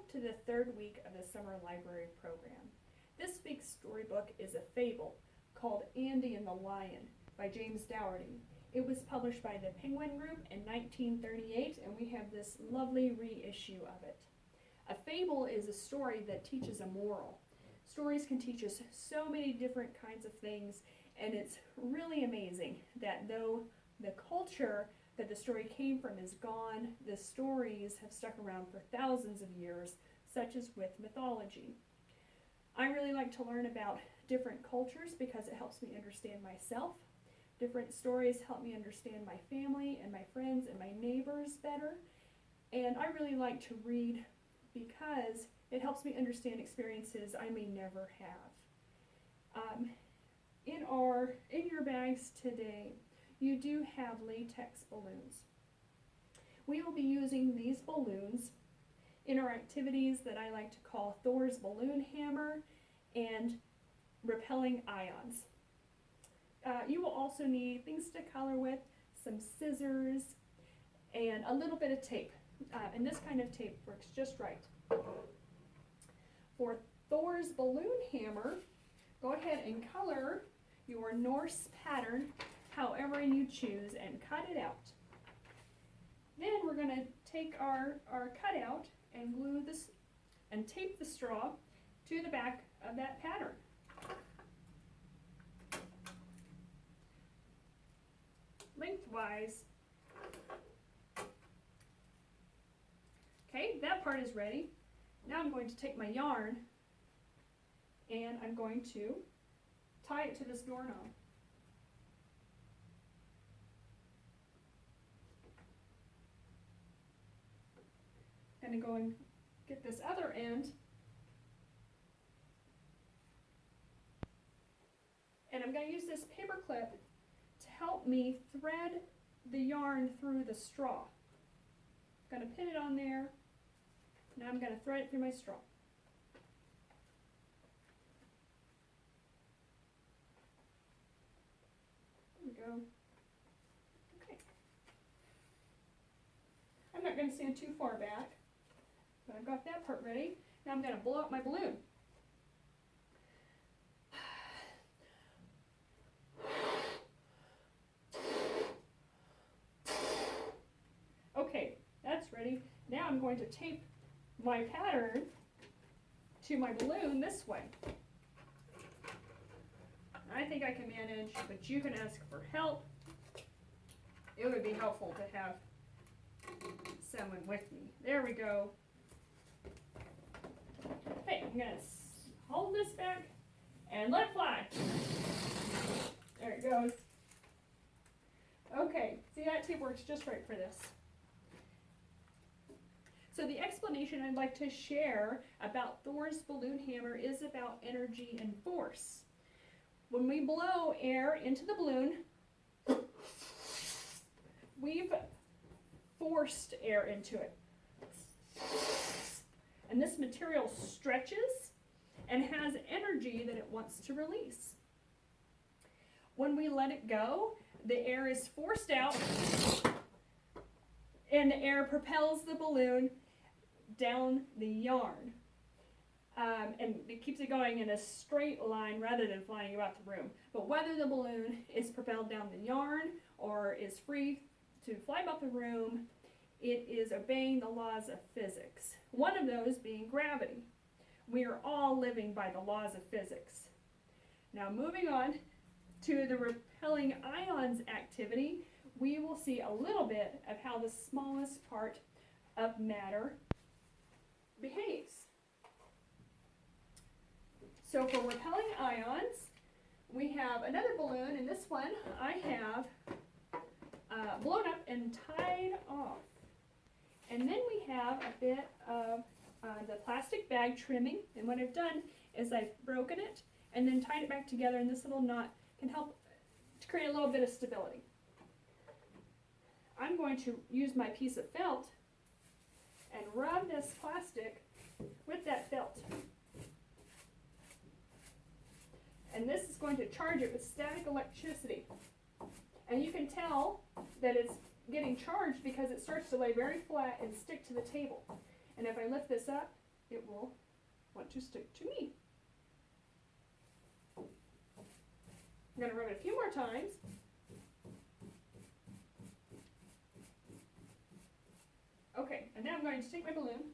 Welcome to the third week of the summer library program. This week's storybook is a fable called Andy and the Lion by James Dougherty. It was published by the Penguin Group in 1938, and we have this lovely reissue of it. A fable is a story that teaches a moral. Stories can teach us so many different kinds of things, and it's really amazing that though the culture that the story came from is gone, the stories have stuck around for thousands of years, such as with mythology. I really like to learn about different cultures because it helps me understand myself. Different stories help me understand my family and my friends and my neighbors better. And I really like to read because it helps me understand experiences I may never have. In your bags today, you do have latex balloons. We will be using these balloons in our activities that I like to call Thor's balloon hammer and Repelling Ions. You will also need things to color with, some scissors, and a little bit of tape. And this kind of tape works just right. For Thor's balloon hammer, go ahead and color your Norse pattern however you choose and cut it out. Then we're going to take our cutout and glue this and tape the straw to the back of that pattern. Lengthwise. Okay, that part is ready. Now I'm going to take my yarn and I'm going to tie it to this doorknob. I'm going to go and get this other end, and I'm going to use this paper clip to help me thread the yarn through the straw. I'm going to pin it on there. Now I'm going to thread it through my straw. There we go. Okay. I'm not going to stand too far back, but I've got that part ready. Now I'm going to blow up my balloon. Okay, that's ready. Now I'm going to tape my pattern to my balloon this way. I think I can manage, but you can ask for help. It would be helpful to have someone with me. There we go. Okay, I'm going to hold this back and let it fly. There it goes. Okay, see, that tape works just right for this. So the explanation I'd like to share about Thor's balloon hammer is about energy and force. When we blow air into the balloon, we've forced air into it. And this material stretches and has energy that it wants to release. When we let it go, the air is forced out and the air propels the balloon down the yarn. And it keeps it going in a straight line rather than flying about the room. But whether the balloon is propelled down the yarn or is free to fly about the room, it is obeying the laws of physics. One of those being gravity. We are all living by the laws of physics. Now moving on to the repelling ions activity, we will see a little bit of how the smallest part of matter behaves. So for repelling ions, we have another balloon, and this one I have blown up and tied off. And then we have a bit of the plastic bag trimming, and what I've done is I've broken it and then tied it back together, and this little knot can help to create a little bit of stability. I'm going to use my piece of felt and rub this plastic with that felt. And this is going to charge it with static electricity. And you can tell that it's getting charged because it starts to lay very flat and stick to the table. And if I lift this up, it will want to stick to me. I'm going to rub it a few more times. Okay, and now I'm going to take my balloon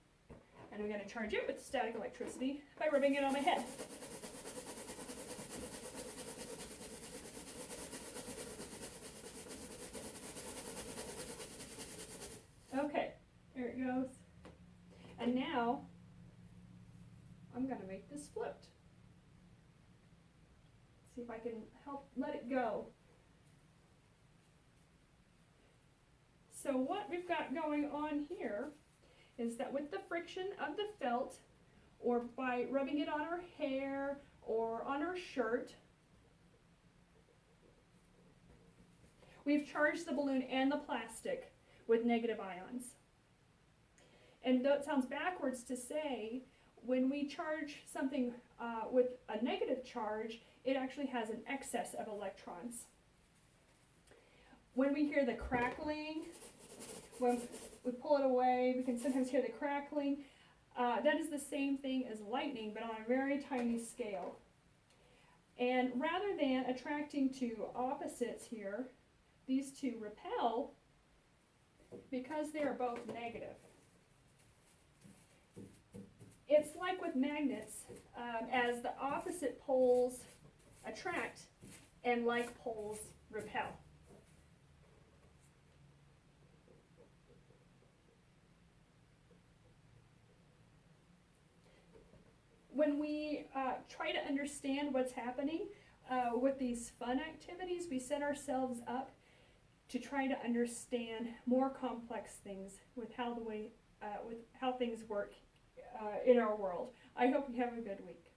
and I'm going to charge it with static electricity by rubbing it on my head. Okay, there it goes. And now I'm going to make this float. See if I can help let it go. So what we've got going on here is that with the friction of the felt, or by rubbing it on our hair or on our shirt, we've charged the balloon and the plastic with negative ions. And though it sounds backwards to say, when we charge something with a negative charge, it actually has an excess of electrons. When we hear the crackling, when we pull it away, we can sometimes hear the crackling. That is the same thing as lightning, but on a very tiny scale. And rather than attracting to opposites here, these two repel because they are both negative. It's like with magnets, as the opposite poles attract and like poles repel. When we try to understand what's happening with these fun activities, we set ourselves up to try to understand more complex things with how things work in our world. I hope you have a good week.